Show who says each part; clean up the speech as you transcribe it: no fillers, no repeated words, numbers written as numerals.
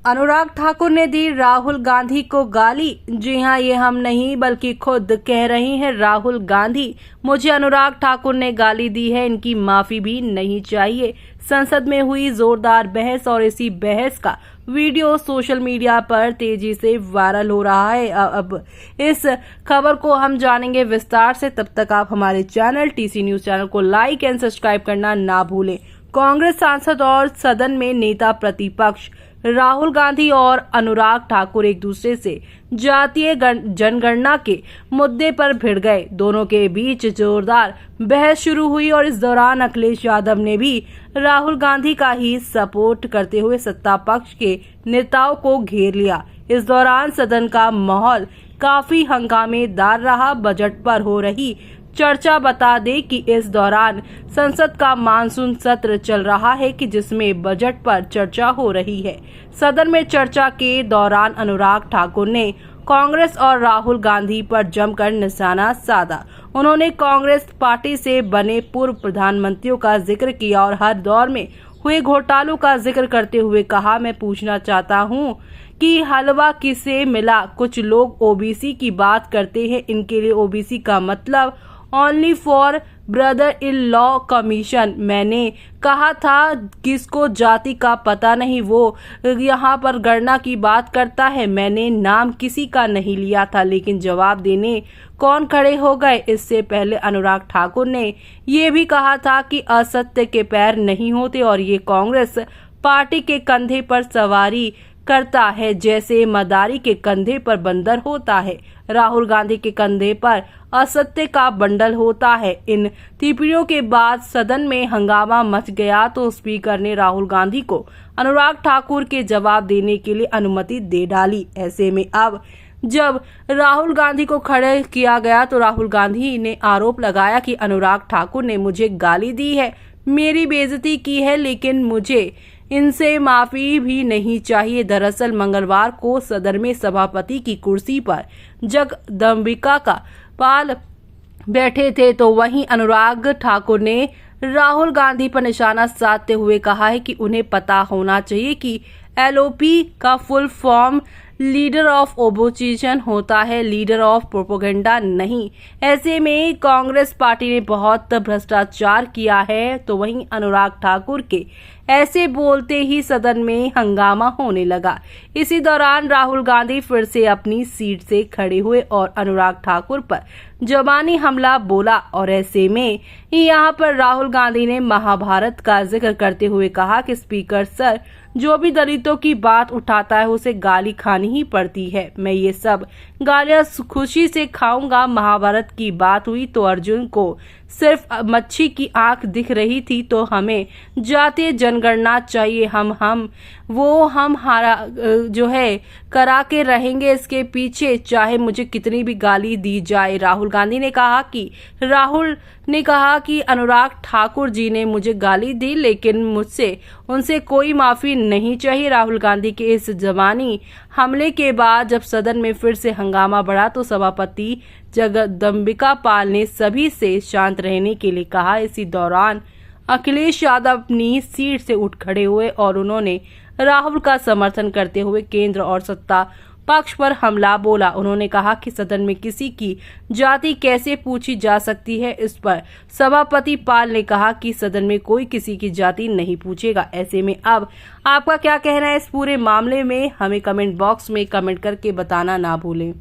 Speaker 1: अनुराग ठाकुर ने दी राहुल गांधी को गाली। जी हां, ये हम नहीं बल्कि खुद कह रही हैं राहुल गांधी। मुझे अनुराग ठाकुर ने गाली दी है, इनकी माफी भी नहीं चाहिए। संसद में हुई जोरदार बहस और इसी बहस का वीडियो सोशल मीडिया पर तेजी से वायरल हो रहा है। अब इस खबर को हम जानेंगे विस्तार से। तब तक आप हमारे चैनल टीसी न्यूज चैनल को लाइक एंड सब्सक्राइब करना ना भूलें। कांग्रेस सांसद और सदन में नेता प्रतिपक्ष राहुल गांधी और अनुराग ठाकुर एक दूसरे से जातीय जनगणना के मुद्दे पर भिड़ गए। दोनों के बीच जोरदार बहस शुरू हुई और इस दौरान अखिलेश यादव ने भी राहुल गांधी का ही सपोर्ट करते हुए सत्ता पक्ष के नेताओं को घेर लिया। इस दौरान सदन का माहौल काफी हंगामेदार रहा। बजट पर हो रही चर्चा बता दें कि इस दौरान संसद का मानसून सत्र चल रहा है कि जिसमें बजट पर चर्चा हो रही है। सदन में चर्चा के दौरान अनुराग ठाकुर ने कांग्रेस और राहुल गांधी पर जमकर निशाना साधा। उन्होंने कांग्रेस पार्टी से बने पूर्व प्रधानमंत्रियों का जिक्र किया और हर दौर में हुए घोटालों का जिक्र करते हुए कहा, मैं पूछना चाहता हूँ कि हलवा किसे मिला? कुछ लोग ओबीसी की बात करते हैं, इनके लिए ओबीसी का मतलब only for brother in law commission. मैंने कहा था किसको जाति का पता नहीं, वो यहाँ पर गणना की बात करता है। मैंने नाम किसी का नहीं लिया था, लेकिन जवाब देने कौन खड़े हो गए। इससे पहले अनुराग ठाकुर ने ये भी कहा था कि असत्य के पैर नहीं होते और ये कांग्रेस पार्टी के कंधे पर सवारी करता है जैसे मदारी के कंधे पर बंदर होता है। राहुल गांधी के कंधे पर असत्य का बंडल होता है। इन टिप्पणियों के बाद सदन में हंगामा मच गया तो स्पीकर ने राहुल गांधी को अनुराग ठाकुर के जवाब देने के लिए अनुमति दे डाली। ऐसे में अब जब राहुल गांधी को खड़े किया गया तो राहुल गांधी ने आरोप लगाया कि अनुराग ठाकुर ने मुझे गाली दी है, मेरी बेइज्जती की है, लेकिन मुझे इनसे माफी भी नहीं चाहिए। दरअसल मंगलवार को सदन में सभापति की कुर्सी पर जगदम्बिका का पाल बैठे थे तो वहीं अनुराग ठाकुर ने राहुल गांधी पर निशाना साधते हुए कहा है कि उन्हें पता होना चाहिए कि एलओपी का full form leader of opposition होता है, लीडर ऑफ प्रोपेगेंडा नहीं। ऐसे में कांग्रेस पार्टी ने बहुत भ्रष्टाचार किया है। तो वहीं अनुराग ठाकुर के ऐसे बोलते ही सदन में हंगामा होने लगा। इसी दौरान राहुल गांधी फिर से अपनी सीट से खड़े हुए और अनुराग ठाकुर पर जबानी हमला बोला और ऐसे में यहाँ पर राहुल गांधी ने महाभारत का जिक्र करते हुए कहा कि स्पीकर सर, जो भी दलितों की बात उठाता है उसे गाली खानी ही पड़ती है। मैं ये सब गालियां खुशी से खाऊंगा। महाभारत की बात हुई तो अर्जुन को सिर्फ मच्छी की आंख दिख रही थी, तो हमें जातीय जनगणना चाहिए। हम हारा जो है करा के रहेंगे इसके पीछे, चाहे मुझे कितनी भी गाली दी जाए। राहुल ने कहा कि अनुराग ठाकुर जी ने मुझे गाली दी, लेकिन मुझसे उनसे कोई माफी नहीं चाहिए। राहुल गांधी के इस जबानी हमले के बाद जब सदन में फिर से हंगामा बढ़ा तो सभापति जगदम्बिका पाल ने सभी से शांत रहने के लिए कहा। इसी दौरान अखिलेश यादव अपनी सीट से उठ खड़े हुए और उन्होंने राहुल का समर्थन करते हुए केंद्र और सत्ता पक्ष पर हमला बोला। उन्होंने कहा कि सदन में किसी की जाति कैसे पूछी जा सकती है। इस पर सभापति पाल ने कहा कि सदन में कोई किसी की जाति नहीं पूछेगा। ऐसे में अब आपका क्या कहना है इस पूरे मामले में, हमें कमेंट बॉक्स में कमेंट करके बताना ना भूलें।